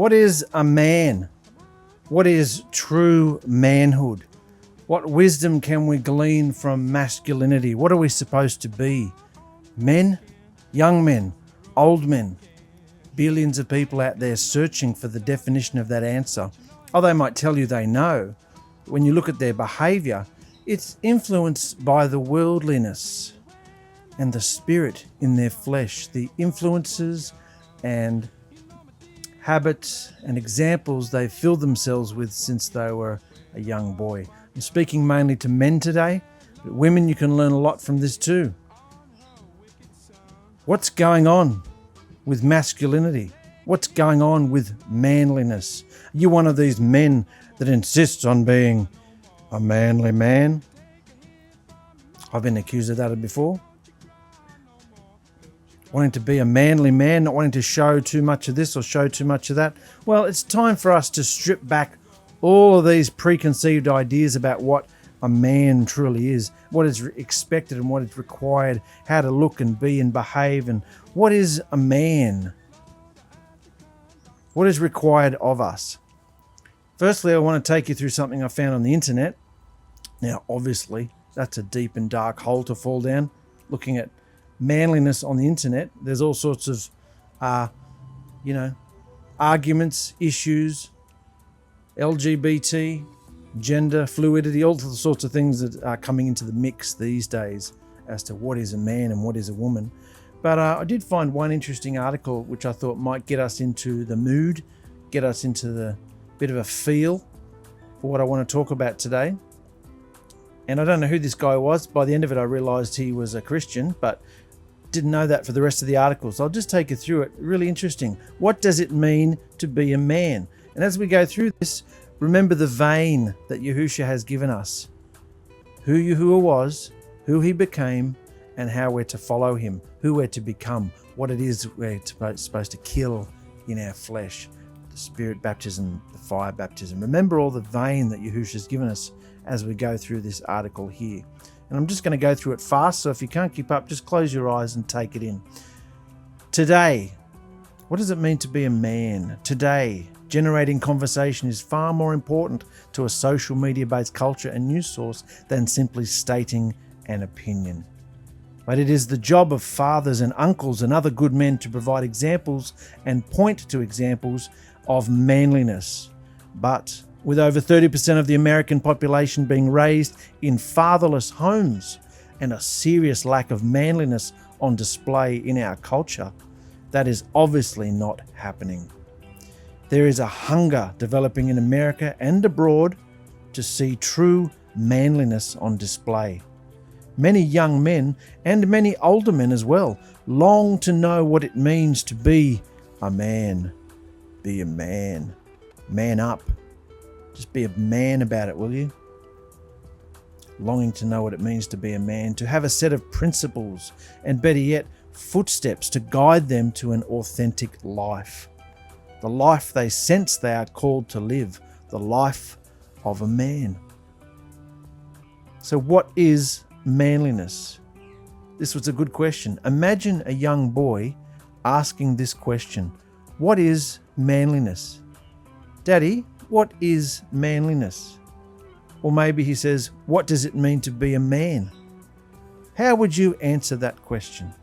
What is a man? What is true manhood? What wisdom can we glean from masculinity? What are we supposed to be? Men? Young men? Old men? Billions of people out there searching for the definition of that answer. Oh, they might tell you they know. When you look at their behavior, it's influenced by the worldliness and the spirit in their flesh, the influences and habits and examples they've filled themselves with since they were a young boy. I'm speaking mainly to men today, but women, you can learn a lot from this too. What's going on with masculinity? What's going on with manliness? Are you one of these men that insists on being a manly man? I've been accused of that before. Wanting to be a manly man, not wanting to show too much of this or show too much of that. Well, it's time for us to strip back all of these preconceived ideas about what a man truly is, what is expected and what is required, how to look and be and behave, and what is a man? What is required of us? Firstly, I want to take you through something I found on the internet. Now, obviously, that's a deep and dark hole to fall down. Looking at manliness on the internet, there's all sorts of, arguments, issues, LGBT, gender fluidity, all sorts of things that are coming into the mix these days as to what is a man and what is a woman. But I did find one interesting article which I thought might get us into the mood, get us into the bit of a feel for what I want to talk about today. And I don't know who this guy was. By the end of it, I realized he was a Christian, but didn't know that for the rest of the article. So I'll just take you through it. Really interesting. What does it mean to be a man? And as we go through this, remember the vein that Yahusha has given us. Who Yahuah was, who he became, and how we're to follow him, who we're to become, what it is we're supposed to kill in our flesh, the spirit baptism, the fire baptism. Remember all the vein that Yahusha has given us as we go through this article here. And I'm just going to go through it fast, so if you can't keep up, just close your eyes and take it in. Today, what does it mean to be a man? Today, generating conversation is far more important to a social media-based culture and news source than simply stating an opinion. But it is the job of fathers and uncles and other good men to provide examples and point to examples of manliness. But with over 30% of the American population being raised in fatherless homes and a serious lack of manliness on display in our culture, that is obviously not happening. There is a hunger developing in America and abroad to see true manliness on display. Many young men and many older men as well long to know what it means to be a man. Be a man. Man up. Just be a man about it, will you? Longing to know what it means to be a man, to have a set of principles and, better yet, footsteps to guide them to an authentic life. The life they sense they are called to live, the life of a man. So what is manliness? This was a good question. Imagine a young boy asking this question. What is manliness? Daddy, what is manliness? Or maybe he says, what does it mean to be a man? How would you answer that question?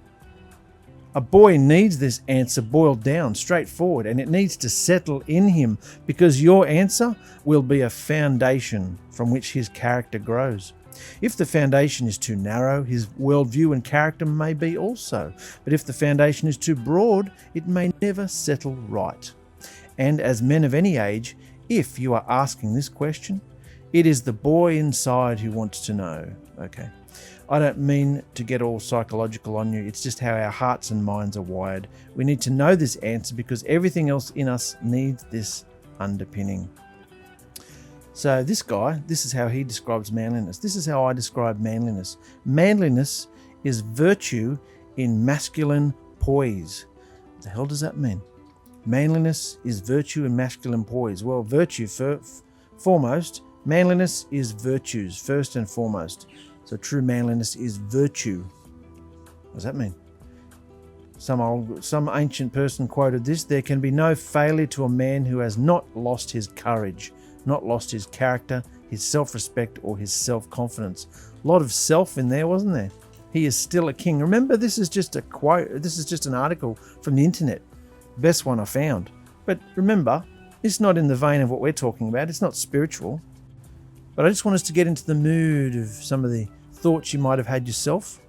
A boy needs this answer boiled down, straightforward, and it needs to settle in him, because your answer will be a foundation from which his character grows. If the foundation is too narrow, his worldview and character may be also. But if the foundation is too broad, it may never settle right. And as men of any age, if you are asking this question, it is the boy inside who wants to know. Okay. I don't mean to get all psychological on you. It's just how our hearts and minds are wired. We need to know this answer because everything else in us needs this underpinning. So this guy, this is how he describes manliness. This is how I describe manliness. Manliness is virtue in masculine poise. What the hell does that mean? Manliness is virtue in masculine poise. Well, virtue foremost. Manliness is virtues first and foremost. So true manliness is virtue. What does that mean? Some ancient person quoted this: there can be no failure to a man who has not lost his courage, not lost his character, his self-respect, or his self-confidence. A lot of self in there, wasn't there? He is still a king. Remember, this is just a quote. This is just an article from the internet. Best one I found. But remember, it's not in the vein of what we're talking about. It's not spiritual. But I just want us to get into the mood of some of the thoughts you might have had yourself.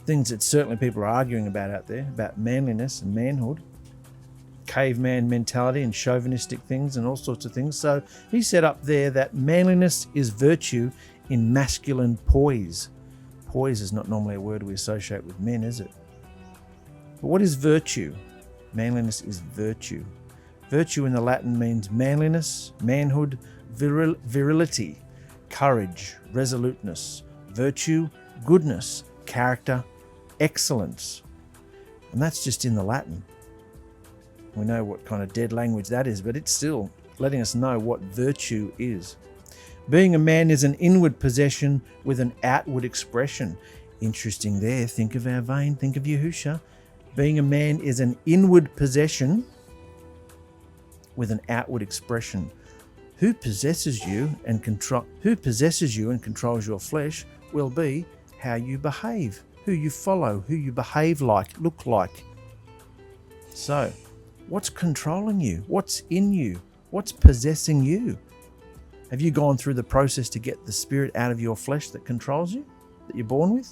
Things that certainly people are arguing about out there, about manliness and manhood, caveman mentality and chauvinistic things and all sorts of things. So he said up there that manliness is virtue in masculine poise. Poise is not normally a word we associate with men, is it? But what is virtue? Manliness is virtue. Virtue in the Latin means manliness, manhood, virility, courage, resoluteness, virtue, goodness, character, excellence. And that's just in the Latin. We know what kind of dead language that is, but it's still letting us know what virtue is. Being a man is an inward possession with an outward expression. Interesting there. Think of our vein. Think of Yahusha. Being a man is an inward possession with an outward expression. Who possesses you and controls your flesh will be how you behave, who you follow, who you behave like, look like. So, what's controlling you? What's in you? What's possessing you? Have you gone through the process to get the spirit out of your flesh that controls you, that you're born with?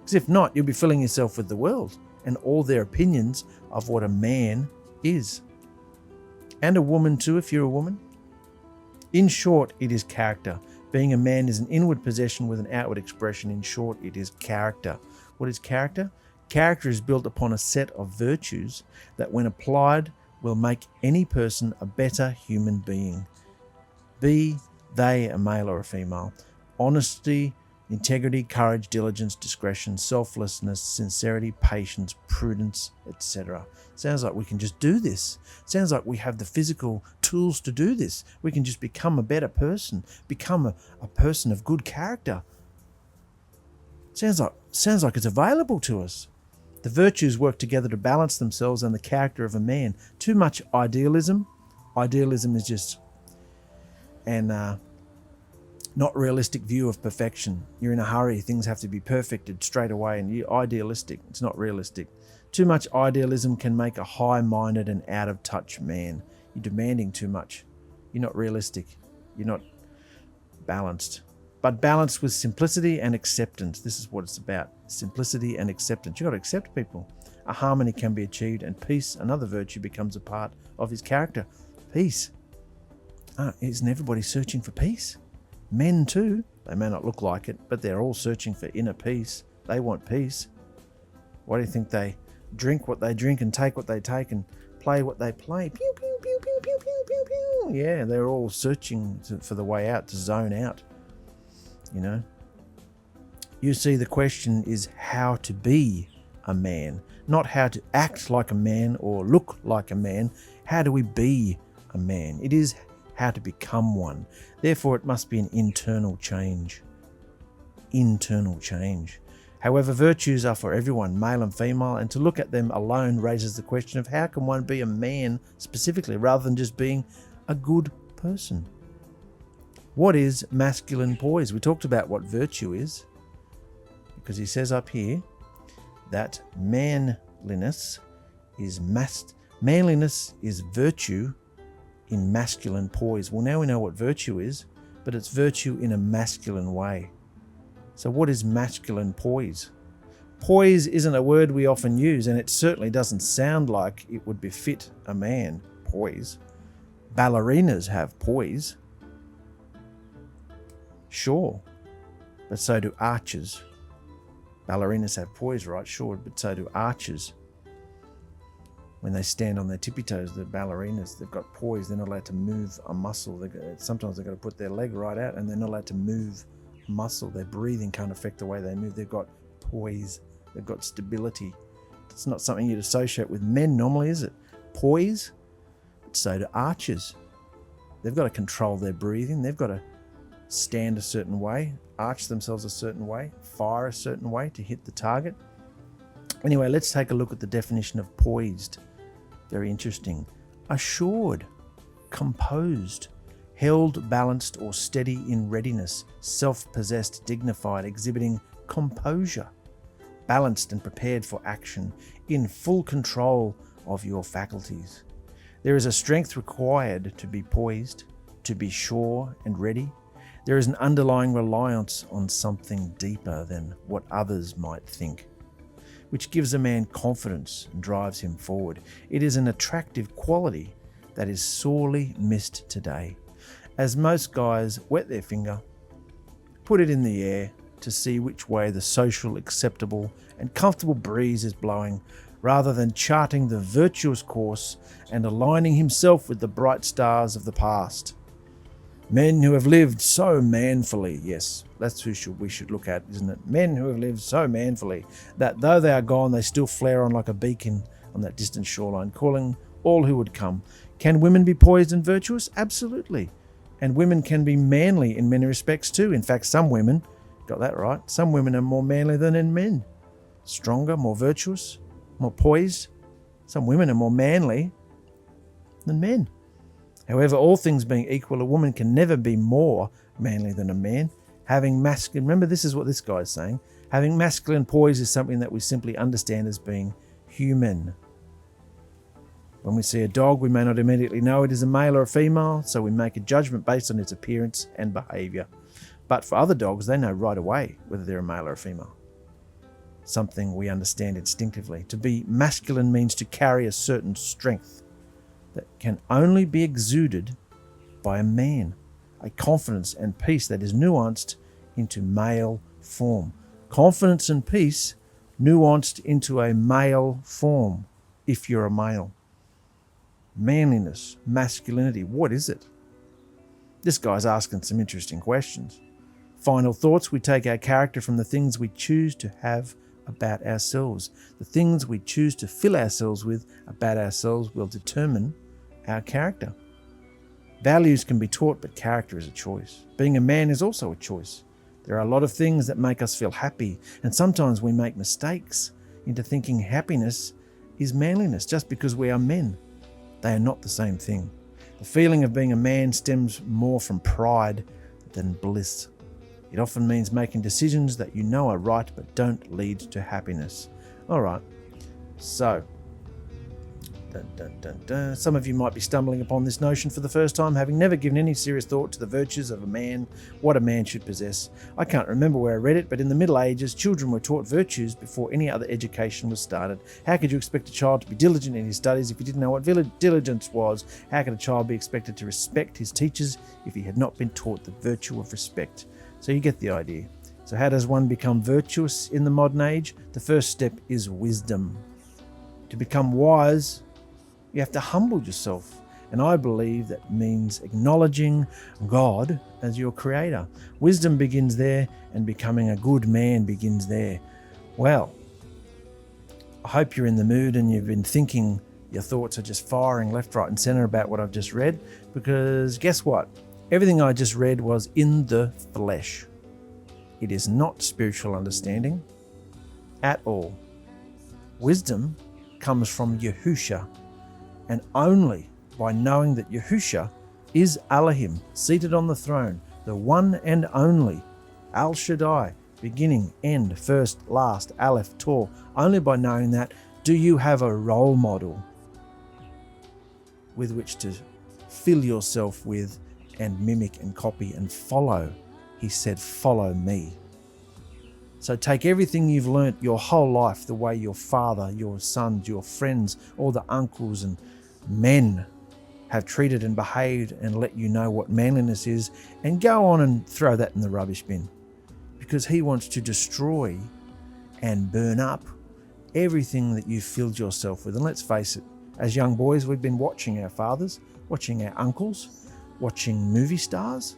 Because if not, you'll be filling yourself with the world and all their opinions of what a man is. And a woman too, if you're a woman. In short, it is character. Being a man is an inward possession with an outward expression. In short, it is character. What is character? Character is built upon a set of virtues that, when applied, will make any person a better human being. Be they a male or a female. Honesty, integrity, courage, diligence, discretion, selflessness, sincerity, patience, prudence, etc. Sounds like we can just do this. Sounds like we have the physical tools to do this. We can just become a better person, become a person of good character. Sounds like it's available to us. The virtues work together to balance themselves and the character of a man. Too much idealism. Idealism is just an not realistic view of perfection. You're in a hurry. Things have to be perfected straight away, and you're idealistic. It's not realistic. Too much idealism can make a high-minded and out-of-touch man. You're demanding too much. You're not realistic. You're not balanced. But balanced with simplicity and acceptance. This is what it's about. Simplicity and acceptance. You've got to accept people. A harmony can be achieved, and peace, another virtue, becomes a part of his character. Peace. Isn't everybody searching for peace? Men too. They may not look like it, but they're all searching for inner peace. They want peace. Why do you think they drink what they drink and take what they take and play what they play? Pew, pew, pew, pew, pew, pew, pew, pew. Yeah, they're all searching for the way out, to zone out. You know? You see, the question is how to be a man, not how to act like a man or look like a man. How do we be a man? It is how to become one. Therefore, it must be an internal change. Internal change. However, virtues are for everyone, male and female, and to look at them alone raises the question of how can one be a man specifically, rather than just being a good person? What is masculine poise? We talked about what virtue is, because he says up here that manliness is virtue in masculine poise. Well, now we know what virtue is, but it's virtue in a masculine way. So what is masculine poise? Poise isn't a word we often use, and it certainly doesn't sound like it would befit a man. Poise. Ballerinas have poise. Sure, but so do archers. Ballerinas have poise, right? Sure, but so do archers. When they stand on their tippy toes, the ballerinas, they've got poise. They're not allowed to move a muscle. Sometimes they've got to put their leg right out, and they're not allowed to move muscle. Their breathing can't affect the way they move. They've got poise. They've got stability. It's not something you'd associate with men normally, is it? Poise. But so do archers. They've got to control their breathing. They've got to stand a certain way, arch themselves a certain way, fire a certain way to hit the target. Anyway, let's take a look at the definition of poised. Very interesting. Assured, composed, held, balanced or steady in readiness, self-possessed, dignified, exhibiting composure, balanced and prepared for action, in full control of your faculties. There is a strength required to be poised, to be sure and ready. There is an underlying reliance on something deeper than what others might think, which gives a man confidence and drives him forward. It is an attractive quality that is sorely missed today, as most guys wet their finger, put it in the air to see which way the social, acceptable and comfortable breeze is blowing, rather than charting the virtuous course and aligning himself with the bright stars of the past. Men who have lived so manfully, yes, that's who we should look at, isn't it? Men who have lived so manfully that though they are gone, they still flare on like a beacon on that distant shoreline, calling all who would come. Can women be poised and virtuous? Absolutely. And women can be manly in many respects too. In fact, some women, got that right, some women are more manly than men. Stronger, more virtuous, more poised. Some women are more manly than men. However, all things being equal, a woman can never be more manly than a man. Having masculine, remember this is what this guy is saying, having masculine poise is something that we simply understand as being human. When we see a dog, we may not immediately know it is a male or a female, so we make a judgment based on its appearance and behaviour. But for other dogs, they know right away whether they're a male or a female. Something we understand instinctively. To be masculine means to carry a certain strength that can only be exuded by a man, a confidence and peace that is nuanced into male form. Confidence and peace nuanced into a male form, if you're a male. Manliness, masculinity, what is it? This guy's asking some interesting questions. Final thoughts, we take our character from the things we choose to have about ourselves. The things we choose to fill ourselves with about ourselves will determine our character. Values can be taught, but character is a choice. Being a man is also a choice. There are a lot of things that make us feel happy, and sometimes we make mistakes into thinking happiness is manliness just because we are men. They are not the same thing. The feeling of being a man stems more from pride than bliss. It often means making decisions that you know are right but don't lead to happiness. All right, so some of you might be stumbling upon this notion for the first time, having never given any serious thought to the virtues of a man, what a man should possess. I can't remember where I read it, but in the Middle Ages, children were taught virtues before any other education was started. How could you expect a child to be diligent in his studies if he didn't know what diligence was? How could a child be expected to respect his teachers if he had not been taught the virtue of respect? So you get the idea. So how does one become virtuous in the modern age? The first step is wisdom. To become wise, you have to humble yourself. And I believe that means acknowledging God as your creator. Wisdom begins there, and becoming a good man begins there. Well, I hope you're in the mood and you've been thinking, your thoughts are just firing left, right and center about what I've just read, because guess what? Everything I just read was in the flesh. It is not spiritual understanding at all. Wisdom comes from Yahusha, and only by knowing that Yahusha is Elohim, seated on the throne, the one and only, Al Shaddai, beginning, end, first, last, Aleph, Tor. Only by knowing that do you have a role model with which to fill yourself with and mimic and copy and follow. He said, follow me. So take everything you've learnt your whole life, the way your father, your sons, your friends, all the uncles and men have treated and behaved and let you know what manliness is, and go on and throw that in the rubbish bin, because he wants to destroy and burn up everything that you've filled yourself with. And let's face it, as young boys, we've been watching our fathers, watching our uncles, watching movie stars,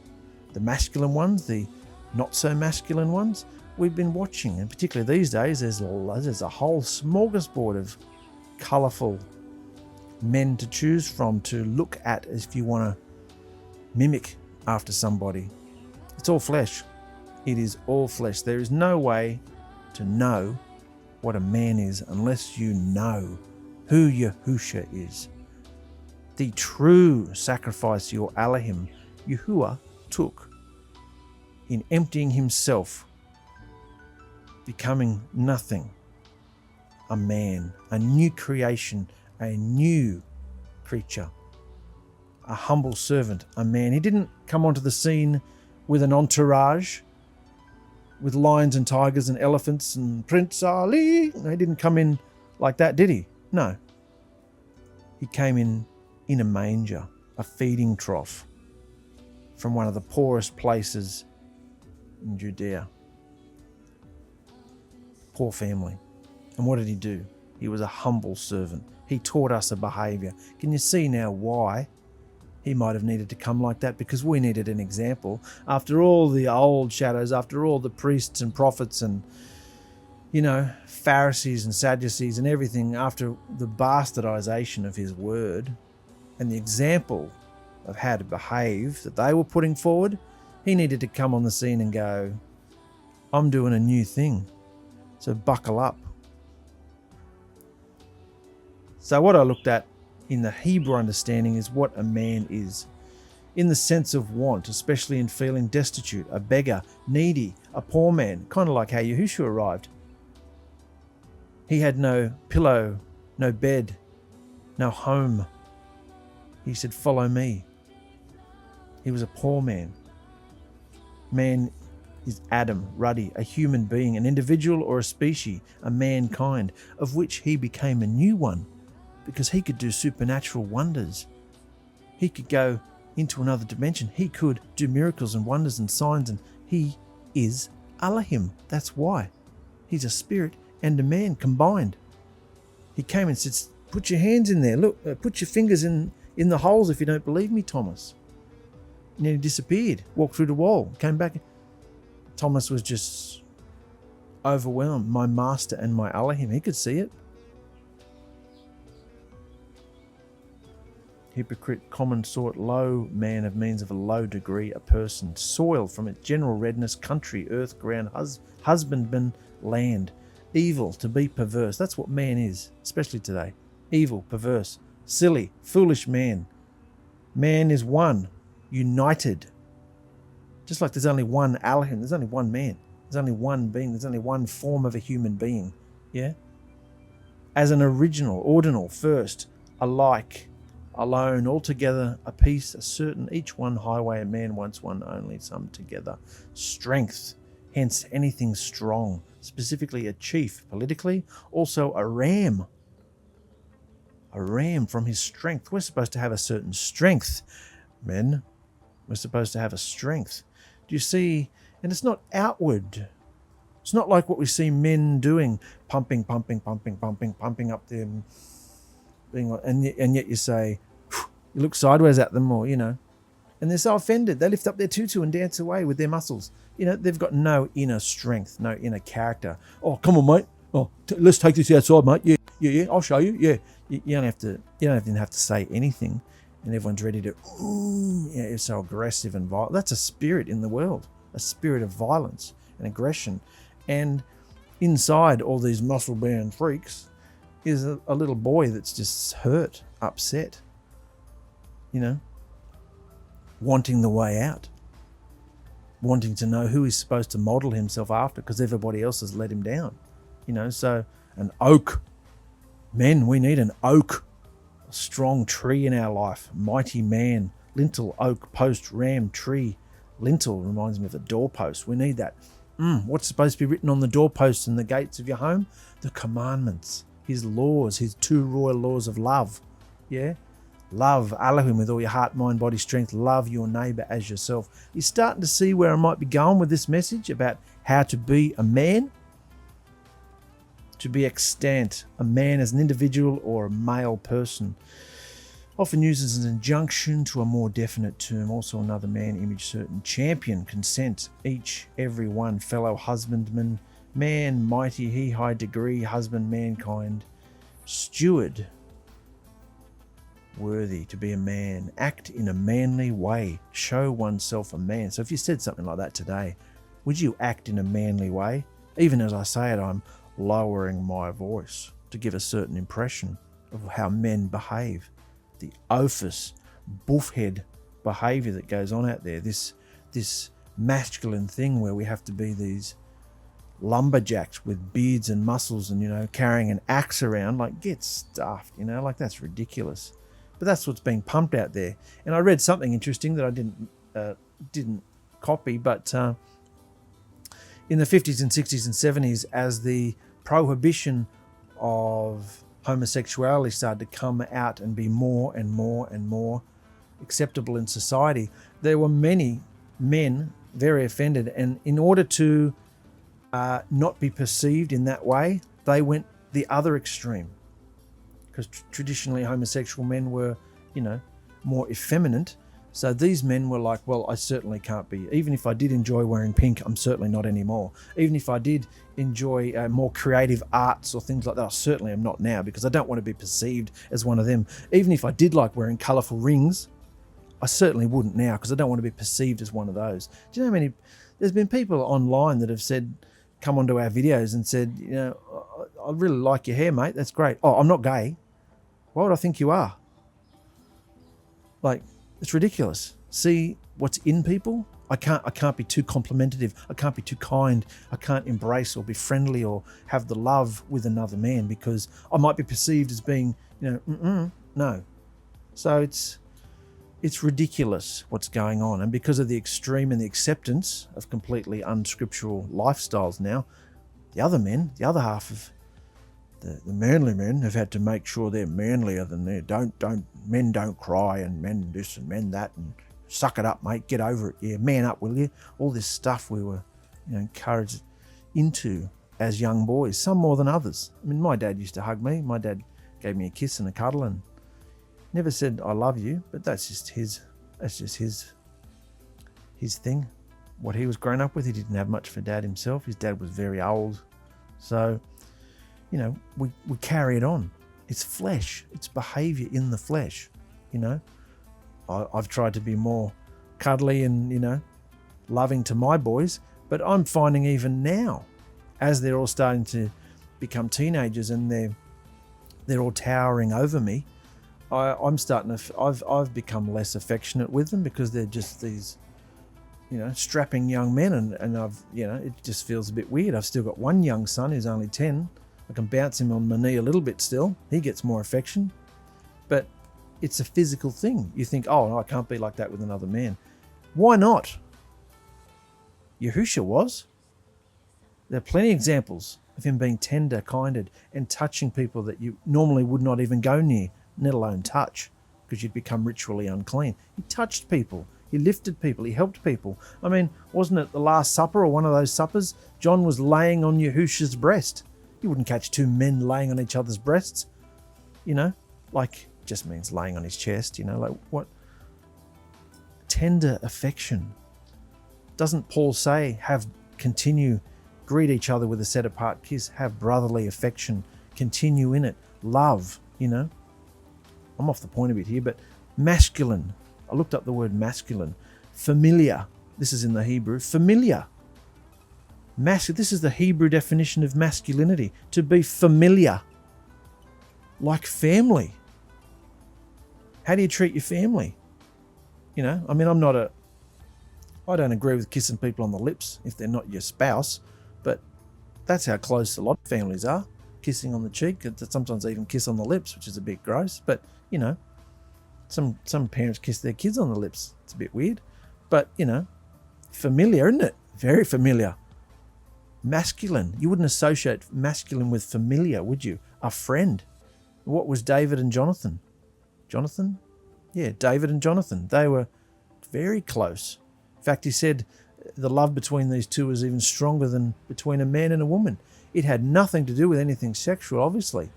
the masculine ones, the not so masculine ones. We've been watching, and particularly these days, there's a whole smorgasbord of colourful men to choose from, to look at if you want to mimic after somebody. It's all flesh. It is all flesh. There is no way to know what a man is unless you know who Yahusha is. The true sacrifice your Elohim, Yahuah, took in emptying himself, becoming nothing, a man, a new creation, a new creature, a humble servant, a man. He didn't come onto the scene with an entourage, with lions and tigers and elephants and Prince Ali. No, he didn't come in like that, did he? No. He came in a manger, a feeding trough, from one of the poorest places in Judea. Poor family. And what did he do? He was a humble servant. He taught us a behavior. Can you see now why he might have needed to come like that? Because we needed an example. After all the old shadows, after all the priests and prophets and, Pharisees and Sadducees and everything, after the bastardization of his word and the example of how to behave that they were putting forward, he needed to come on the scene and go, I'm doing a new thing, so buckle up. So what I looked at in the Hebrew understanding is what a man is, in the sense of want, especially in feeling destitute, a beggar, needy, a poor man, kind of like how Yahusha arrived. He had no pillow, no bed, no home. He said, follow me. He was a poor man. Man is Adam, ruddy, a human being, an individual or a species, a mankind, of which he became a new one, because he could do supernatural wonders. He could go into another dimension. He could do miracles and wonders and signs, and he is Elohim. That's why. He's a spirit and a man combined. He came and said, put your hands in there. Look, put your fingers in the holes if you don't believe me, Thomas. And then he disappeared, walked through the wall, came back. Thomas was just overwhelmed. My master and my Elohim. He could see it. Hypocrite, common sort, low man of means of a low degree, a person, soil from its general redness, country, earth, ground, husbandman, land, evil, to be perverse. That's what man is, especially today. Evil, perverse, silly, foolish man. Man is one, united. Just like there's only one Elohim, there's only one man. There's only one being, there's only one form of a human being. Yeah? As an original, ordinal, first, alike, alone, altogether, a piece, a certain, each one highway, a man once one only, some together. Strength, hence anything strong, specifically a chief, politically, also a ram. A ram from his strength. We're supposed to have a certain strength, men. We're supposed to have a strength. Do you see? And it's not outward. It's not like what we see men doing, pumping up them, being like, and yet you say, you look sideways at them, or and they're so offended. They lift up their tutu and dance away with their muscles. They've got no inner strength, no inner character. Oh, come on, mate. Oh, let's take this outside, mate. Yeah. I'll show you. Yeah. You don't have to. You don't even have to say anything, and everyone's ready to. It's so aggressive and violent. That's a spirit in the world, a spirit of violence and aggression, and inside all these muscle-bound freaks is a little boy that's just hurt, upset. Wanting the way out, wanting to know who he's supposed to model himself after, because everybody else has let him down. So an oak. Men, we need an oak, a strong tree in our life, mighty man, lintel, oak, post, ram, tree. Lintel reminds me of a doorpost. We need that. What's supposed to be written on the doorposts and the gates of your home? The commandments, his laws, his two royal laws of love. Yeah? Love Elohim with all your heart, mind, body, strength. Love your neighbor as yourself. You're starting to see where I might be going with this message about how to be a man. To be extant, a man as an individual or a male person. Often used as an injunction to a more definite term. Also another man, image certain. Champion, consent, each, every one. Fellow husbandman, man, mighty, he, high degree, husband, mankind. Steward, worthy, to be a man. Act in a manly way. Show oneself a man. So if you said something like that today, would you act in a manly way? Even as I say it, I'm lowering my voice to give a certain impression of how men behave. The oafus, buffhead behaviour that goes on out there. This masculine thing where we have to be these lumberjacks with beards and muscles and, you know, carrying an axe around. Like, get stuffed, you know, like that's ridiculous. But that's what's being pumped out there. And I read something interesting that I didn't copy, but in the 50s and 60s and 70s, as the prohibition of homosexuality started to come out and be more and more and more acceptable in society, there were many men very offended, and in order to not be perceived in that way, they went the other extreme, because traditionally homosexual men were, you know, more effeminate. So these men were like, well, I certainly can't be. Even if I did enjoy wearing pink, I'm certainly not anymore. Even if I did enjoy more creative arts or things like that, I certainly am not now, because I don't want to be perceived as one of them. Even if I did like wearing colourful rings, I certainly wouldn't now, because I don't want to be perceived as one of those. Do you know how many... There's been people online that have said, come onto our videos and said, you know, I really like your hair, mate. That's great. Oh, I'm not gay. Why would I think you are? Like, it's ridiculous. See what's in people? I can't be too complimentative. I can't be too kind. I can't embrace or be friendly or have the love with another man, because I might be perceived as being, you know, no. So it's ridiculous what's going on. And because of the extreme and the acceptance of completely unscriptural lifestyles now, the other men, the other half of the manly men, have had to make sure they're manlier than they men don't cry, and men this and men that, and suck it up, mate, get over it, yeah, man up, will you? All this stuff we were, you know, encouraged into as young boys, some more than others. I mean, my dad used to hug me. My dad gave me a kiss and a cuddle and never said I love you, but that's just his thing. What he was grown up with, he didn't have much for dad himself. His dad was very old. So, you know, we carry it on. It's flesh. It's behaviour in the flesh, you know. I've tried to be more cuddly and, you know, loving to my boys, but I'm finding even now, as they're all starting to become teenagers and they're all towering over me, I'm starting to, I've become less affectionate with them, because they're just these, you know, strapping young men, and I've, you know, it just feels a bit weird. I've still got one young son who's only 10. I can bounce him on my knee a little bit still. He gets more affection, but it's a physical thing. You think, oh, no, I can't be like that with another man. Why not? Yahusha was. There are plenty of examples of him being tender, kinded, and touching people that you normally would not even go near, let alone touch, because you'd become ritually unclean. He touched people. He lifted people. He helped people. I mean, wasn't it the Last Supper or one of those suppers? John was laying on Yahusha's breast. You wouldn't catch two men laying on each other's breasts. You know, like, just means laying on his chest, you know, like what? Tender affection. Doesn't Paul say, greet each other with a set apart kiss, have brotherly affection, continue in it, love, you know? I'm off the point a bit here, but masculine. I looked up the word masculine. Familiar. This is in the Hebrew. Familiar. This is the Hebrew definition of masculinity. To be familiar. Like family. How do you treat your family? You know, I mean, I don't agree with kissing people on the lips if they're not your spouse, but that's how close a lot of families are. Kissing on the cheek, sometimes they even kiss on the lips, which is a bit gross, but, you know, some parents kiss their kids on the lips. It's a bit weird, but, you know, familiar, isn't it? Very familiar. Masculine. You wouldn't associate masculine with familiar, would you? A friend. What was David and Jonathan? Jonathan? Yeah, David and Jonathan. They were very close. In fact, he said the love between these two was even stronger than between a man and a woman. It had nothing to do with anything sexual, obviously.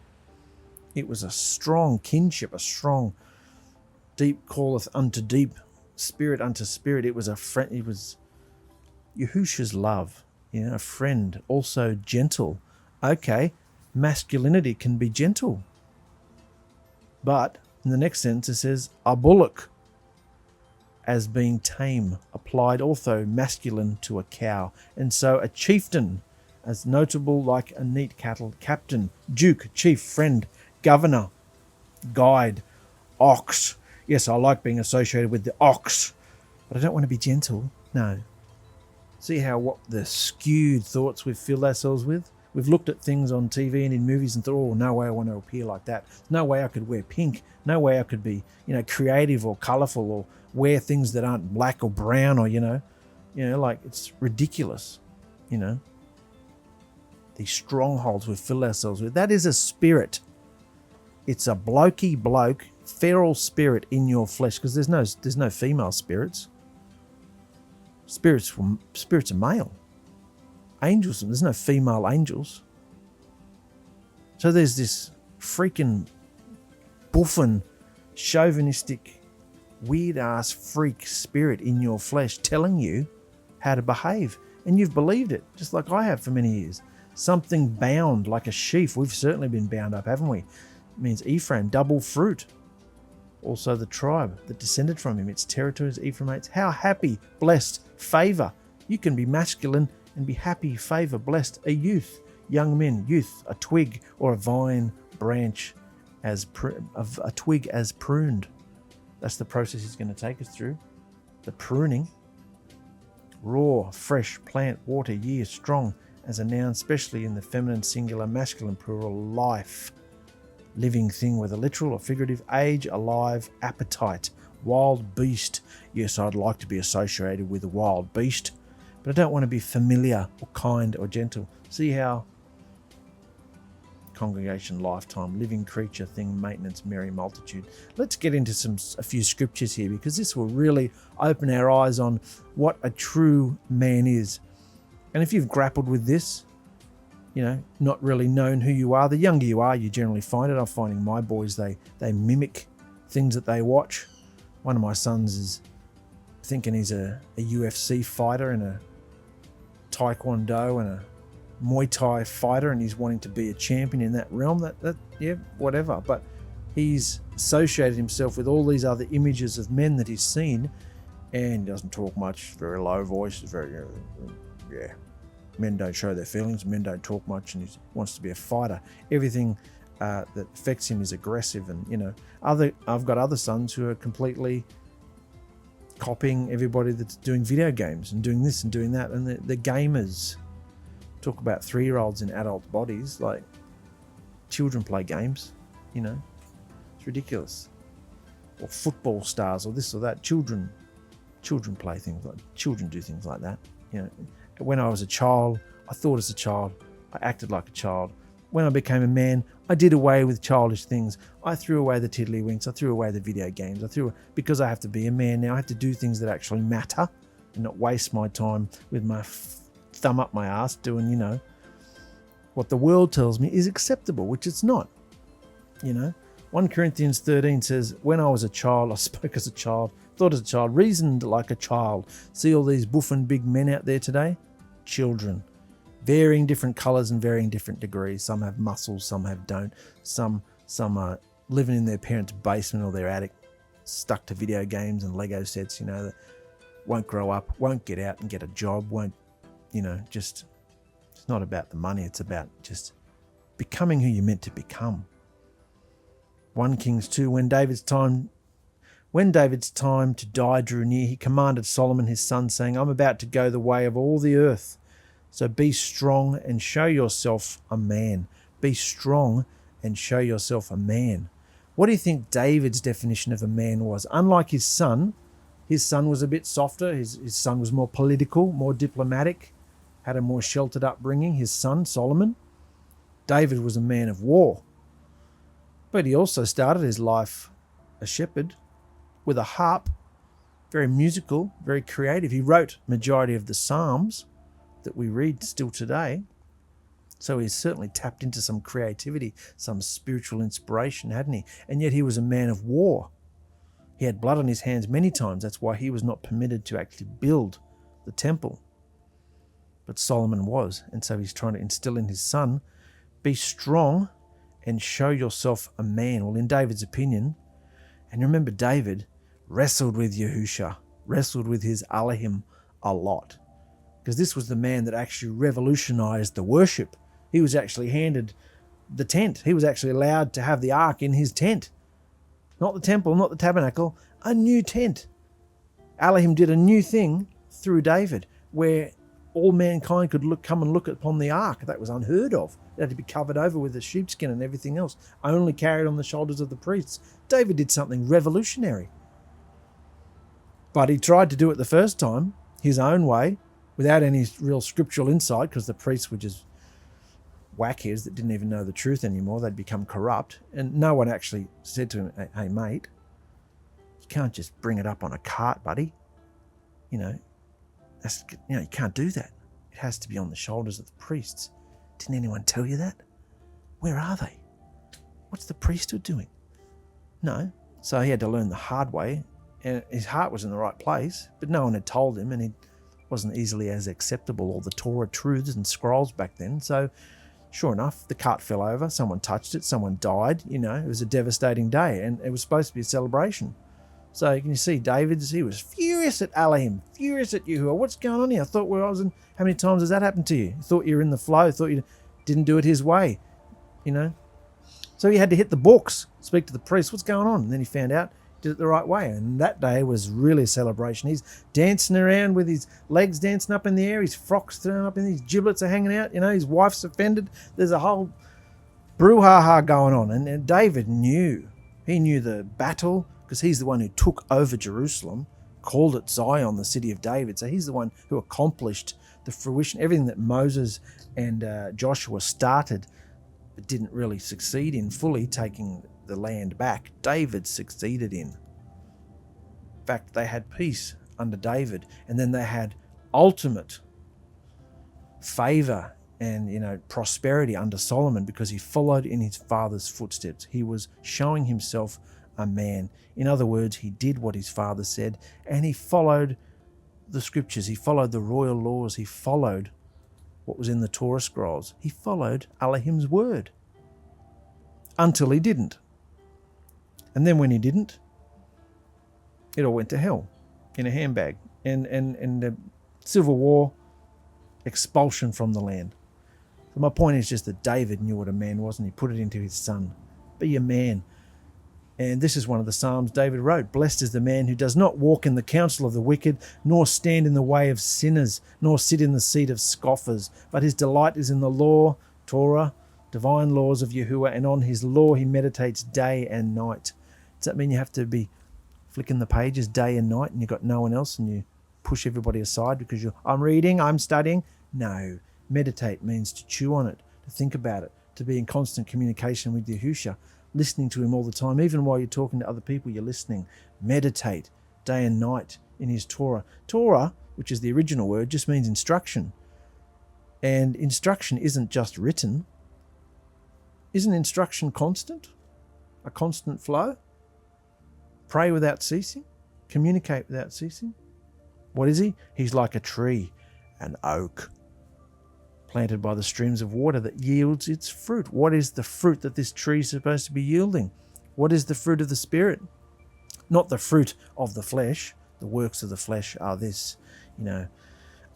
It was a strong kinship, a strong deep calleth unto deep, spirit unto spirit. It was a friend. It was Yahusha's love. You know, a friend, also gentle. Okay, masculinity can be gentle. But in the next sentence it says, a bullock, as being tame, applied also masculine to a cow. And so a chieftain, as notable like a neat cattle, captain, duke, chief, friend, governor, guide, ox. Yes, I like being associated with the ox, but I don't want to be gentle. No. See how what the skewed thoughts we've filled ourselves with? We've looked at things on TV and in movies and thought, oh, no way I want to appear like that. No way I could wear pink. No way I could be, creative or colourful or wear things that aren't black or brown or, like it's ridiculous, These strongholds we've filled ourselves with. That is a spirit. It's a blokey bloke, feral spirit in your flesh, because there's no female spirits. Spirits are male. Angels, there's no female angels. So there's this freaking buffon, chauvinistic, weird-ass freak spirit in your flesh telling you how to behave. And you've believed it, just like I have for many years. Something bound like a sheaf. We've certainly been bound up, haven't we? It means Ephraim, double fruit. Also the tribe that descended from him. Its territories, Ephraimites. How happy, blessed, favour. You can be masculine and be happy, favour, blessed. A youth, young men, youth, a twig or a vine branch, a twig as pruned. That's the process he's going to take us through. The pruning. Raw, fresh, plant, water, year, strong, as a noun, especially in the feminine singular, masculine plural, life. Living thing, whether literal or figurative, age, alive, appetite, wild beast. Yes, I'd like to be associated with a wild beast, but I don't want to be familiar or kind or gentle. See how congregation, lifetime, living creature, thing, maintenance, merry multitude. Let's get into a few scriptures here, because this will really open our eyes on what a true man is. And if you've grappled with this, not really known who you are, the younger you are, you generally find it. I'm finding my boys, they mimic things that they watch. One of my sons is thinking he's a UFC fighter and a Taekwondo and a Muay Thai fighter, and he's wanting to be a champion in that realm. That yeah, whatever. But he's associated himself with all these other images of men that he's seen, and he doesn't talk much, very low voice, very, yeah. Men don't show their feelings, men don't talk much, and he wants to be a fighter. Everything that affects him is aggressive, and I've got other sons who are completely copying everybody that's doing video games and doing this and doing that, and the gamers. Talk about 3-year-olds in adult bodies, like children play games, it's ridiculous. Or football stars or this or that. Children play things like, children do things like that. When I was a child, I thought as a child, I acted like a child. When I became a man, I did away with childish things. I threw away the tiddlywinks, I threw away the video games, because I have to be a man now, I have to do things that actually matter and not waste my time with my thumb up my ass doing, what the world tells me is acceptable, which it's not. 1 Corinthians 13 says, when I was a child, I spoke as a child, thought as a child, reasoned like a child. See all these buffing big men out there today? Children. Varying different colours and varying different degrees. Some have muscles, some don't. Some are living in their parents' basement or their attic, stuck to video games and Lego sets, that won't grow up, won't get out and get a job, won't, it's not about the money, it's about just becoming who you're meant to become. 1 Kings 2, when David's time to die drew near, he commanded Solomon his son, saying, I'm about to go the way of all the earth. So be strong and show yourself a man. Be strong and show yourself a man. What do you think David's definition of a man was? Unlike his son was a bit softer. His son was more political, more diplomatic, had a more sheltered upbringing. His son, Solomon. David was a man of war. But he also started his life a shepherd with a harp, very musical, very creative. He wrote majority of the Psalms that we read still today. So he's certainly tapped into some creativity, some spiritual inspiration, hadn't he? And yet he was a man of war. He had blood on his hands many times. That's why he was not permitted to actually build the temple. But Solomon was. And so he's trying to instill in his son, be strong and show yourself a man. Well, in David's opinion, and remember David wrestled with Yahusha, wrestled with his Elohim a lot. because this was the man that actually revolutionized the worship. He was actually handed the tent. He was actually allowed to have the ark in his tent. Not the temple, not the tabernacle, a new tent. Elohim did a new thing through David, where all mankind could come and look upon the ark. That was unheard of. It had to be covered over with a sheepskin and everything else, only carried on the shoulders of the priests. David did something revolutionary. But he tried to do it the first time, his own way, without any real scriptural insight, because the priests were just whackheads that didn't even know the truth anymore. They'd become corrupt. And no one actually said to him, hey mate, you can't just bring it up on a cart, buddy. You can't do that. It has to be on the shoulders of the priests. Didn't anyone tell you that? Where are they? What's the priesthood doing? No. So he had to learn the hard way, and his heart was in the right place, but no one had told him, and he wasn't easily as acceptable, all the Torah truths and scrolls back then. So sure enough, the cart fell over, someone touched it, someone died. It was a devastating day, and it was supposed to be a celebration. So you can see he was furious at Elohim, furious at Yahuah. What's going on here? I thought how many times has that happened to you? You thought you were in the flow, thought you didn't do it his way, So he had to hit the books, speak to the priest, what's going on? And then he found out he did it the right way. And that day was really a celebration. He's dancing around with his legs dancing up in the air, his frock's thrown up, and his giblets are hanging out. His wife's offended. There's a whole brouhaha going on. And David knew. He knew the battle, because he's the one who took over Jerusalem, called it Zion, the city of David. So he's the one who accomplished the fruition, everything that Moses and Joshua started, but didn't really succeed in fully taking the land back. David succeeded in. In fact, they had peace under David, and then they had ultimate favor and prosperity under Solomon, because he followed in his father's footsteps. He was showing himself a man. In other words, he did what his father said, and he followed the scriptures. He followed the royal laws. He followed what was in the Torah scrolls. He followed Elohim's word until he didn't. And then when he didn't, it all went to hell in a handbag. And the civil war, expulsion from the land. So my point is just that David knew what a man was, and he put it into his son. Be a man. And this is one of the Psalms David wrote. Blessed is the man who does not walk in the counsel of the wicked, nor stand in the way of sinners, nor sit in the seat of scoffers. But his delight is in the law, Torah, divine laws of Yahuah, and on his law he meditates day and night. Does that mean you have to be flicking the pages day and night and you've got no one else and you push everybody aside because I'm reading, I'm studying? No. Meditate means to chew on it, to think about it, to be in constant communication with Yahusha, listening to him all the time. Even while you're talking to other people, you're listening. Meditate day and night in his Torah. Torah, which is the original word, just means instruction. And instruction isn't just written. Isn't instruction constant? A constant flow? Pray without ceasing? Communicate without ceasing? What is he? He's like a tree, an oak, planted by the streams of water that yields its fruit. What is the fruit that this tree is supposed to be yielding? What is the fruit of the Spirit? Not the fruit of the flesh. The works of the flesh are this,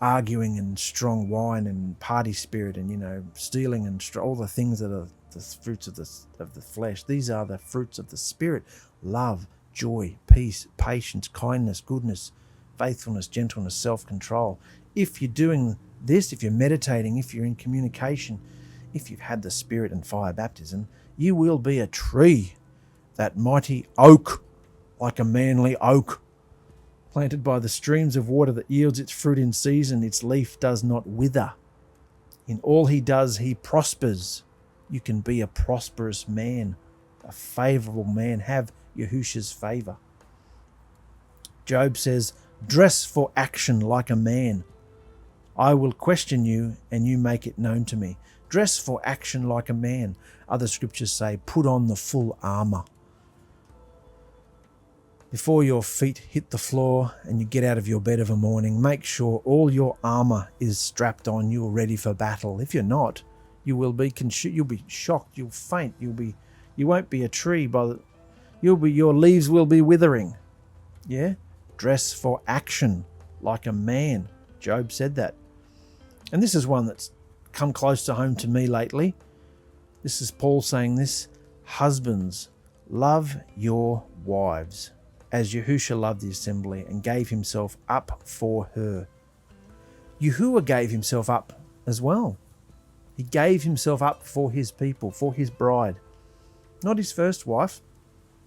arguing and strong wine and party spirit and, stealing and all the things that are the fruits of the flesh. These are the fruits of the Spirit. Love, joy, peace, patience, kindness, goodness, faithfulness, gentleness, self-control. If you're doing this, if you're meditating, if you're in communication, if you've had the Spirit and fire baptism, you will be a tree, that mighty oak, like a manly oak, planted by the streams of water that yields its fruit in season. Its leaf does not wither. In all he does, he prospers. You can be a prosperous man, a favorable man. Have Yahusha's favor. Job says, dress for action like a man. I will question you and you make it known to me. Dress for action like a man. Other scriptures say, put on the full armor. Before your feet hit the floor and you get out of your bed of a morning, make sure all your armor is strapped on. You're ready for battle. If you're not, you will be you'll be shocked. You'll faint. You won't be a tree. Your leaves will be withering. Yeah? Dress for action like a man. Job said that. And this is one that's come close to home to me lately. This is Paul saying this: husbands, love your wives, as Yahusha loved the assembly and gave himself up for her. Yahuah gave himself up as well. He gave himself up for his people, for his bride. Not his first wife,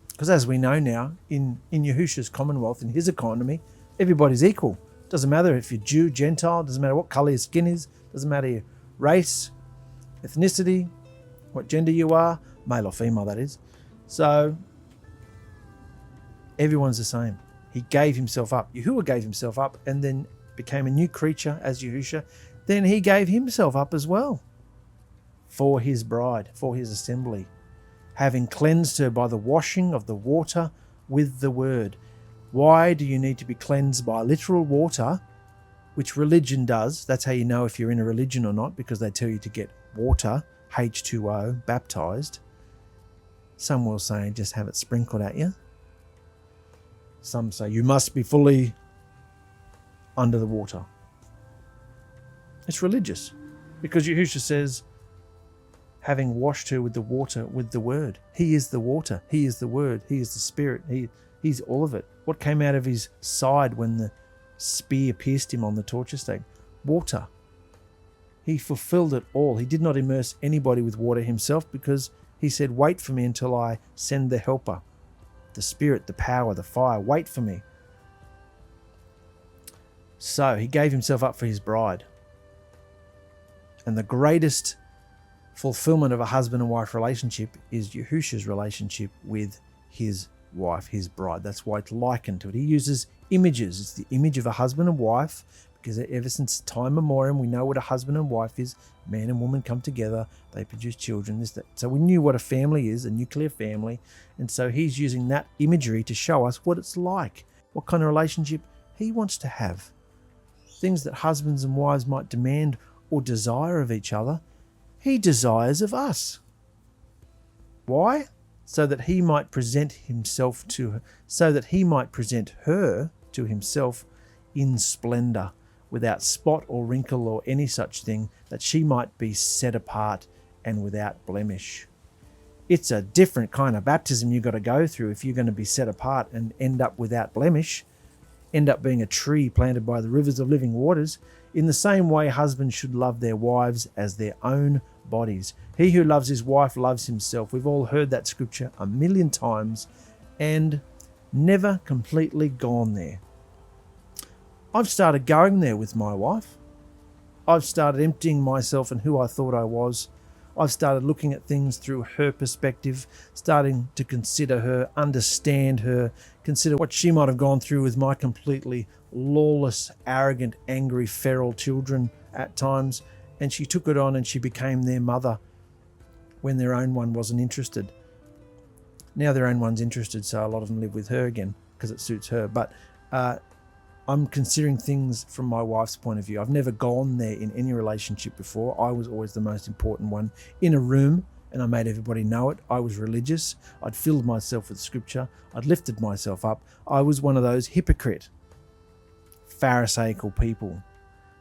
because as we know now, in Yahusha's commonwealth, in his economy, everybody's equal. Doesn't matter if you're Jew, Gentile, doesn't matter what colour your skin is, doesn't matter your race, ethnicity, what gender you are, male or female that is. So everyone's the same. He gave himself up. Yahuah gave himself up and then became a new creature as Yahusha. Then he gave himself up as well for his bride, for his assembly, having cleansed her by the washing of the water with the word. Why do you need to be cleansed by literal water, which religion does? That's how you know if you're in a religion or not, because they tell you to get water, H2O, baptized. Some will say just have it sprinkled at you. Some say you must be fully under the water. It's religious, because Yahusha says, having washed her with the water, with the word. He is the water. He is the word. He is the spirit. He's all of it. What came out of his side when the spear pierced him on the torture stake? Water. He fulfilled it all. He did not immerse anybody with water himself, because he said, wait for me until I send the helper, the spirit, the power, the fire. Wait for me. So he gave himself up for his bride. And the greatest fulfillment of a husband and wife relationship is Yahusha's relationship with his wife, his bride. That's why it's likened to it. He uses images. It's the image of a husband and wife, because ever since time memorial, we know what a husband and wife is. Man and woman come together, they produce children, this, that. So we knew what a family is, a nuclear family. And so he's using that imagery to show us what it's like, what kind of relationship he wants to have. Things that husbands and wives might demand or desire of each other, he desires of us. Why? So that he might present himself to her, so that he might present her to himself in splendor, without spot or wrinkle or any such thing, that she might be set apart and without blemish. It's a different kind of baptism you've got to go through if you're going to be set apart and end up without blemish, end up being a tree planted by the rivers of living waters. In the same way, husbands should love their wives as their own bodies. He who loves his wife loves himself. We've all heard that scripture a million times and never completely gone there. I've started going there with my wife. I've started emptying myself and who I thought I was. I've started looking at things through her perspective, starting to consider her, understand her, consider what she might have gone through with my completely lawless, arrogant, angry, feral children at times. And she took it on and she became their mother when their own one wasn't interested. Now their own one's interested, so a lot of them live with her again because it suits her. But I'm considering things from my wife's point of view. I've never gone there in any relationship before. I was always the most important one in a room, and I made everybody know it. I was religious. I'd filled myself with scripture. I'd lifted myself up. I was one of those hypocrite, Pharisaical people.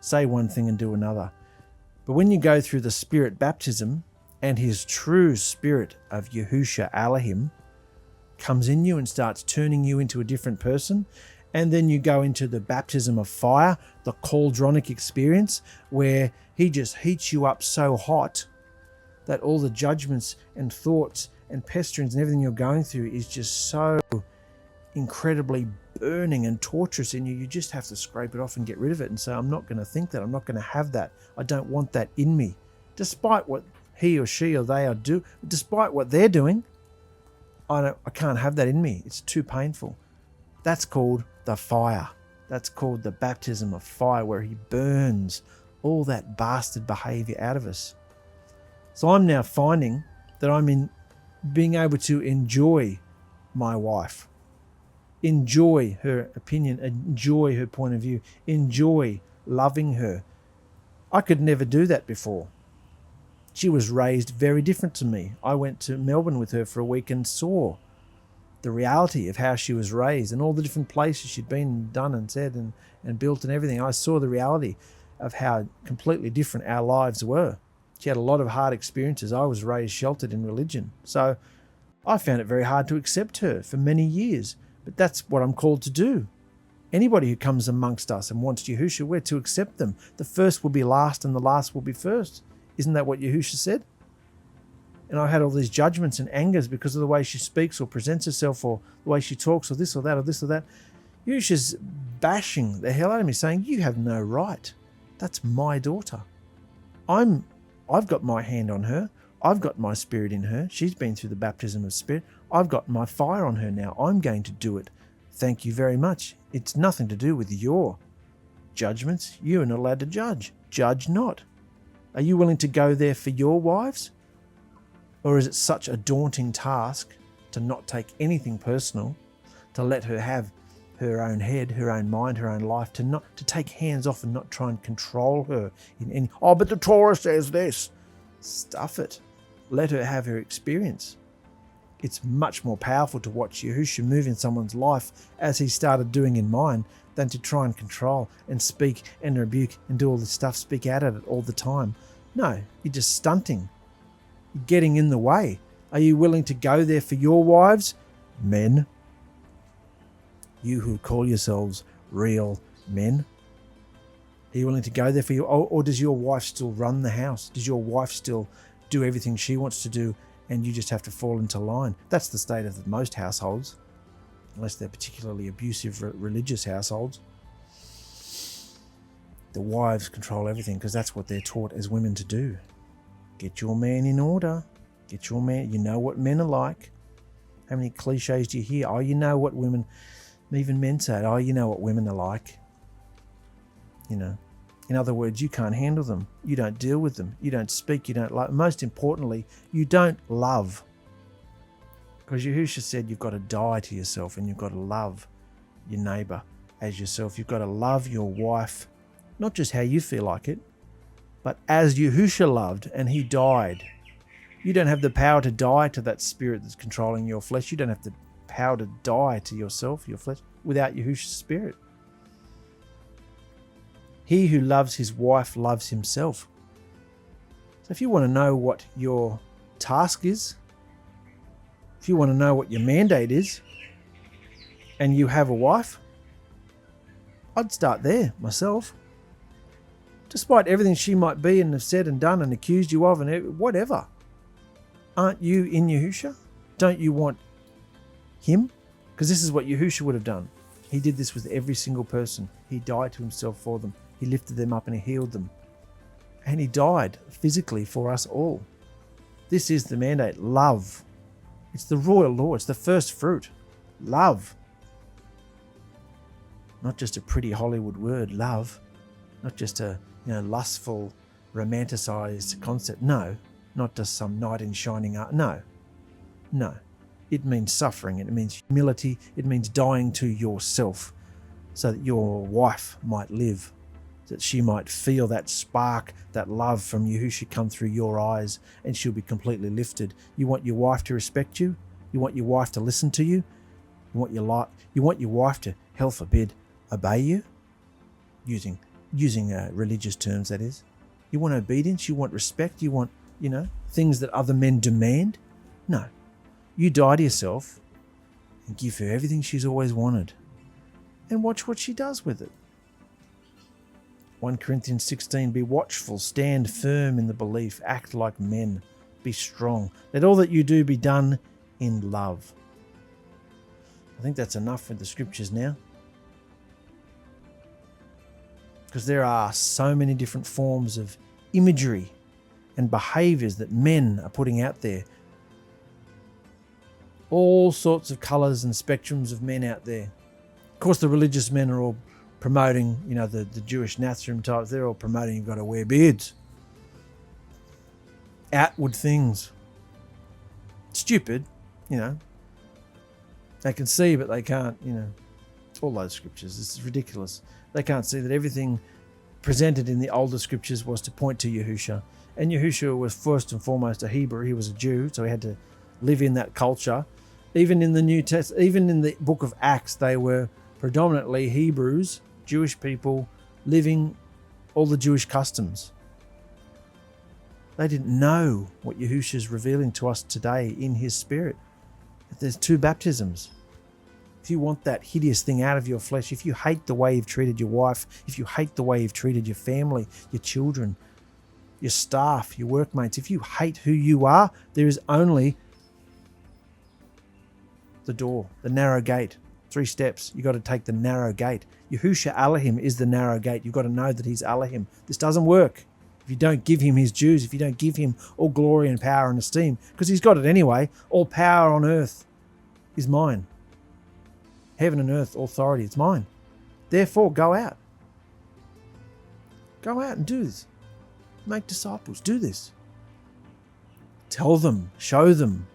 Say one thing and do another. But when you go through the spirit baptism and his true spirit of Yahusha Elohim comes in you and starts turning you into a different person, and then you go into the baptism of fire, the cauldronic experience, where he just heats you up so hot that all the judgments and thoughts and pestilence and everything you're going through is just so incredibly burning and torturous in you. You just have to scrape it off and get rid of it and say, I'm not going to think that. I'm not going to have that. I don't want that in me. Despite what he or she or they are doing, despite what they're doing, I can't have that in me. It's too painful. That's called the fire. That's called the baptism of fire, where he burns all that bastard behavior out of us. So I'm now finding that I'm in being able to enjoy my wife, enjoy her opinion, enjoy her point of view, enjoy loving her. I could never do that before. She was raised very different to me. I went to Melbourne with her for a week and saw the reality of how she was raised and all the different places she'd been and done and said and built and everything. I saw the reality. of how completely different our lives were. She had a lot of hard experiences. I was raised sheltered in religion. So I found it very hard to accept her for many years. But that's what I'm called to do. Anybody who comes amongst us and wants Yahusha, we're to accept them. The first will be last and the last will be first. Isn't that what Yahusha said? And I had all these judgments and angers because of the way she speaks or presents herself or the way she talks or this or that or this or that. Yahusha's bashing the hell out of me, saying, you have no right. That's my daughter. I've got my hand on her. I've got my spirit in her. She's been through the baptism of spirit. I've got my fire on her now. I'm going to do it. Thank you very much. It's nothing to do with your judgments. You are not allowed to judge. Judge not. Are you willing to go there for your wives? Or is it such a daunting task to not take anything personal, to let her have her own head, her own mind, her own life, to take hands off and not try and control her in any, oh, but the Torah says this. Stuff it. Let her have her experience. It's much more powerful to watch Yahusha move in someone's life as he started doing in mine than to try and control and speak and rebuke and do all this stuff, speak out at it all the time. No, you're just stunting. You're getting in the way. Are you willing to go there for your wives? Men. You who call yourselves real men. Are you willing to go there for you? Or does your wife still run the house? Does your wife still do everything she wants to do and you just have to fall into line? That's the state of most households, unless they're particularly abusive religious households. The wives control everything because that's what they're taught as women to do. Get your man in order. Get your man. You know what men are like. How many cliches do you hear? Oh, you know what women, even men say it. Oh, you know what women are like. You know, in other words, you can't handle them. You don't deal with them. You don't speak. You don't love. Most importantly, you don't love. Because Yahusha said you've got to die to yourself and you've got to love your neighbor as yourself. You've got to love your wife, not just how you feel like it, but as Yahusha loved and he died. You don't have the power to die to that spirit that's controlling your flesh. You don't have the power to die to yourself, your flesh, without Yahusha's spirit. He who loves his wife loves himself. So if you want to know what your task is, if you want to know what your mandate is, and you have a wife, I'd start there myself. Despite everything she might be and have said and done and accused you of and whatever. Aren't you in Yahusha? Don't you want him? Because this is what Yahusha would have done. He did this with every single person. He died to himself for them. He lifted them up and he healed them. And he died physically for us all. This is the mandate. Love. It's the royal law. It's the first fruit. Love. Not just a pretty Hollywood word, love. Not just a lustful, romanticized concept. No. Not just some knight in shining armor. No. No. It means suffering. It means humility. It means dying to yourself so that your wife might live. That she might feel that spark, that love from Yahusha come through your eyes and she'll be completely lifted. You want your wife to respect you? You want your wife to listen to you? You want your wife to, hell forbid, obey you? Using religious terms, that is. You want obedience? You want respect? You want, things that other men demand? No. You die to yourself and give her everything she's always wanted. And watch what she does with it. 1 Corinthians 16, be watchful, stand firm in the belief, act like men, be strong. Let all that you do be done in love. I think that's enough with the scriptures now. Because there are so many different forms of imagery and behaviors that men are putting out there. All sorts of colors and spectrums of men out there. Of course, the religious men are all promoting, the Jewish Nazarene types. They're all promoting you've got to wear beards. Outward things. Stupid, They can see, but they can't, all those scriptures. It's ridiculous. They can't see that everything presented in the older scriptures was to point to Yahusha. And Yahusha was first and foremost a Hebrew. He was a Jew, so he had to live in that culture. Even in the New Testament, even in the book of Acts, they were predominantly Hebrews, Jewish people, living all the Jewish customs. They didn't know what Yahusha is revealing to us today in his spirit. That there's two baptisms. If you want that hideous thing out of your flesh, if you hate the way you've treated your wife, if you hate the way you've treated your family, your children, your staff, your workmates, if you hate who you are, there is only the door, the narrow gate. 3 steps. You've got to take the narrow gate. Yahusha Elohim is the narrow gate. You've got to know that he's Elohim. This doesn't work if you don't give him his dues, if you don't give him all glory and power and esteem, because he's got it anyway. All power on earth is mine. Heaven and earth, authority, it's mine. Therefore, go out. Go out and do this. Make disciples. Do this. Tell them. Show them.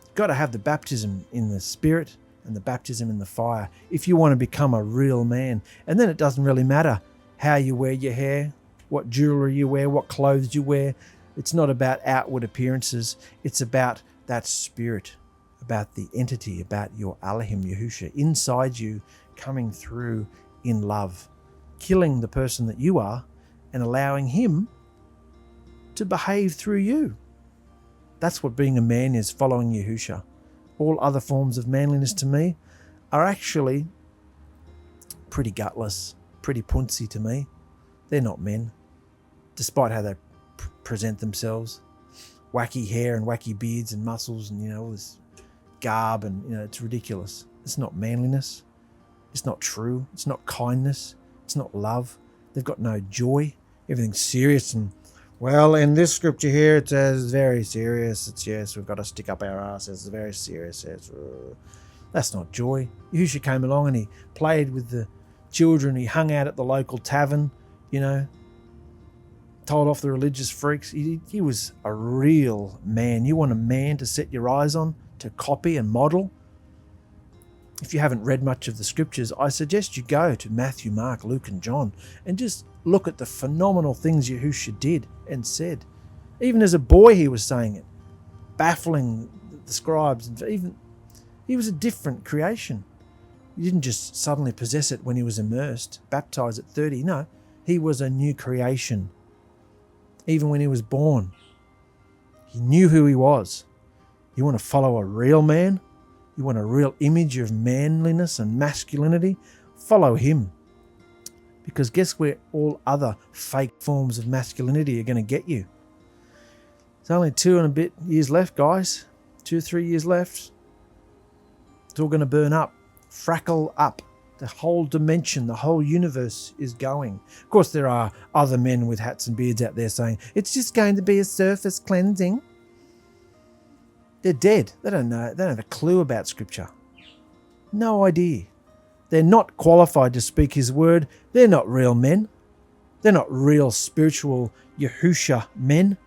You've got to have the baptism in the Spirit and the baptism in the fire if you want to become a real man. And then it doesn't really matter how you wear your hair, what jewelry you wear, what clothes you wear. It's not about outward appearances. It's about that spirit, about the entity, about your Elohim Yahusha inside you, coming through in love, killing the person that you are and allowing him to behave through you. That's what being a man is, following Yahusha. All other forms of manliness to me are actually pretty gutless, pretty punsy to me. They're not men, despite how they present themselves. Wacky hair and wacky beards and muscles and, all this garb and, it's ridiculous. It's not manliness. It's not true. It's not kindness. It's not love. They've got no joy. Everything's serious and, well, in this scripture here, it says very serious. It's yes, we've got to stick up our asses. It's very serious. That's not joy. Yahusha came along and he played with the children. He hung out at the local tavern, told off the religious freaks. He was a real man. You want a man to set your eyes on, to copy and model? If you haven't read much of the scriptures, I suggest you go to Matthew, Mark, Luke and John and just look at the phenomenal things Yahusha did and said. Even as a boy he was saying it, baffling the scribes. And even he was a different creation. He didn't just suddenly possess it when he was immersed, baptized at 30. No, he was a new creation. Even when he was born, he knew who he was. You want to follow a real man? You want a real image of manliness and masculinity? Follow him. Because guess where all other fake forms of masculinity are going to get you? It's only 2 and a bit years left, guys. 2 or 3 years left. It's all going to burn up, frackle up. The whole dimension, the whole universe is going. Of course, there are other men with hats and beards out there saying, it's just going to be a surface cleansing. They're dead. They don't know. They don't have a clue about scripture. No idea. They're not qualified to speak his word. They're not real men. They're not real spiritual Yahusha men.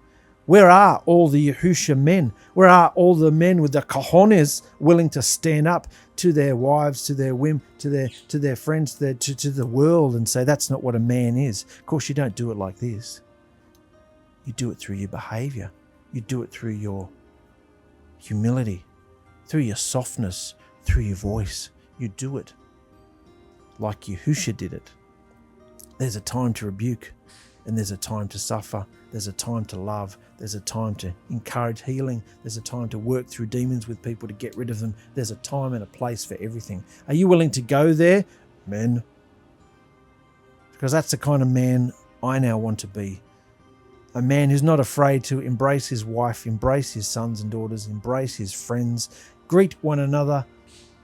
Where are all the Yahusha men? Where are all the men with the cojones willing to stand up to their wives, to their women, to their friends, to the world and say, that's not what a man is? Of course, you don't do it like this. You do it through your behavior. You do it through your humility, through your softness, through your voice. You do it like Yahusha did it. There's a time to rebuke and there's a time to suffer. There's a time to love. There's a time to encourage healing. There's a time to work through demons with people to get rid of them. There's a time and a place for everything. Are you willing to go there, men? Because that's the kind of man I now want to be. A man who's not afraid to embrace his wife, embrace his sons and daughters, embrace his friends, greet one another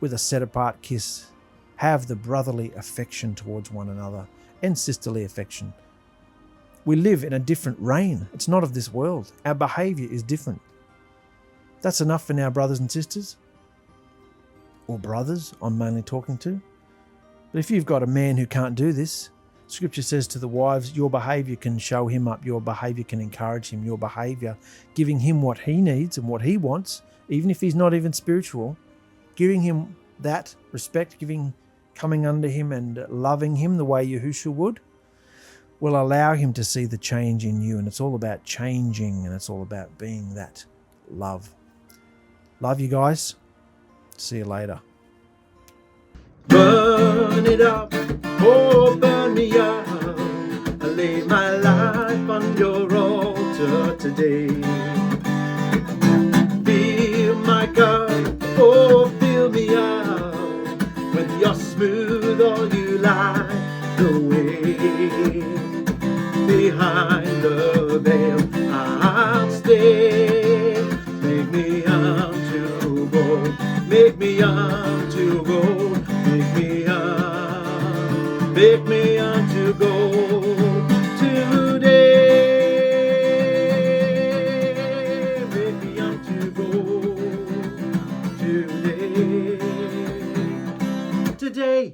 with a set-apart kiss, have the brotherly affection towards one another and sisterly affection. We live in a different reign. It's not of this world. Our behavior is different. That's enough for now, brothers and sisters. Or brothers, I'm mainly talking to. But if you've got a man who can't do this, Scripture says to the wives, your behavior can show him up. Your behavior can encourage him. Your behavior, giving him what he needs and what he wants, even if he's not even spiritual, giving him that respect, coming under him and loving him the way Yahusha would, will allow him to see the change in you. And it's all about changing and it's all about being that love. Love you guys. See you later. Burn it up, oh burn me up. my life on your altar today. Fill my cup, oh fill me up with your smooth oil, you light the way. Behind the veil I'll stay. Make me unto gold, make me unto gold, make me unto gold today. Make me unto gold today.